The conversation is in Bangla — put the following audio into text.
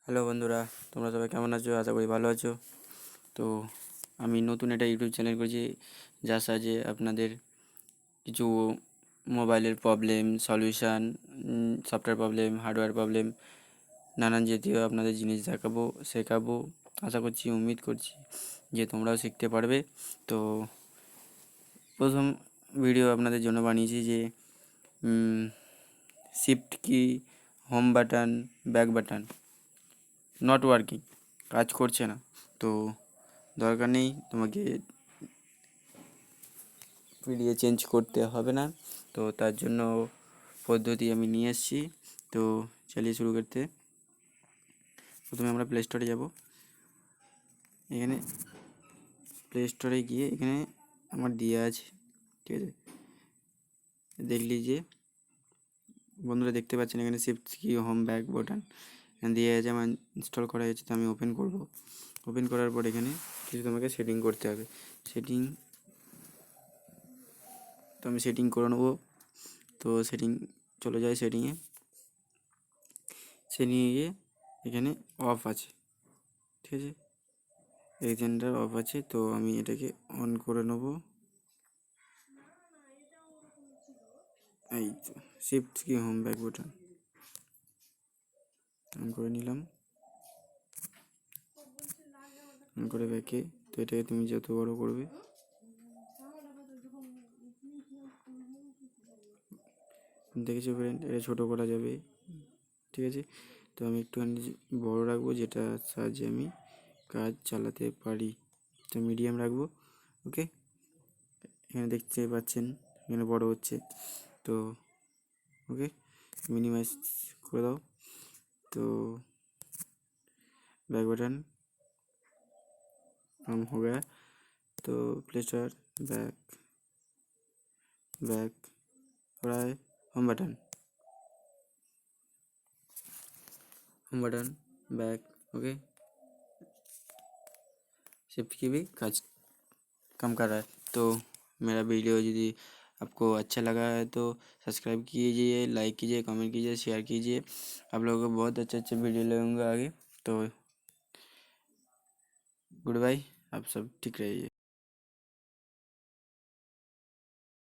হ্যালো বন্ধুরা, তোমরা সবাই কেমন আছো? আশা করি ভালো আছো। তো আমি নতুন একটা ইউটিউব চ্যানেল করেছি, যার সাহায্যে আপনাদের কিছু মোবাইলের problem solution, software problem, hardware problem, নানান জাতীয় আপনাদের জিনিস দেখাবো, শেখাবো। আশা করছি, উম্মিদ করছি যে তোমরাও শিখতে পারবে। তো প্রথম ভিডিও আপনাদের জন্য বানিয়েছি যে শিফট কি, home button, back button not working, কাজ করছে না। তো দরকার নেই, তোমাকে ভিডিও চেঞ্জ করতে হবে না। তো তার জন্য পদ্ধতি আমি নিয়ে এসেছি। তো চালিয়ে শুরু করতে প্রথমে আমরা প্লে স্টোরে যাব। এখানে প্লে স্টোরে গিয়ে এখানে আমার দেওয়া আছে, ঠিক আছে। দেখলি যে বন্ধুরা দেখতে পাচ্ছেন এখানে শিফট কি, হোম, ব্যাক বাটন দিয়ে আছে, আমার ইনস্টল করা হয়েছে। তো আমি ওপেন করব। ওপেন করার পর এখানে কিছু তোমাকে সেটিং করতে হবে। তো আমি সেটিং করে নেবো। তো সেটিং চলে যায়, সেটিংয়ে গিয়ে এখানে অফ আছে, ঠিক আছে। এক্সটেন্ডার অফ আছে, তো আমি এটাকে অন করে নেব। এই তো শিফট কি, হোম, ব্যাক বাটন অন করে নিলাম, অন করে ব্যাকে। তো এটাকে তুমি যত বড় করবে দেখেছো ফ্রেন্ড, এটা ছোটো করা যাবে, ঠিক আছে। তো আমি একটুখানি বড় রাখবো, যেটার সাহায্যে আমি কাজ চালাতে পারি। তো মিডিয়াম রাখবো, ওকে। এখানে দেখতে পাচ্ছেন এখানে বড় হচ্ছে। তো ওকে, মিনিমাইজ করে দাও। তো बैक बटन ऑन हो गया। तो प्ले स्टोर बैक बैक हो रहा है, home button back, okay. Shift की भी काज कम कर रहा है। तो मेरा वीडियो यदि आपको अच्छा लगा है तो सब्सक्राइब कीजिए, लाइक कीजिए, कमेंट कीजिए, शेयर कीजिए। आप लोगों को बहुत अच्छे अच्छे वीडियो लगूंगा आगे। तो गुड बाय, आप सब ठीक रहिए।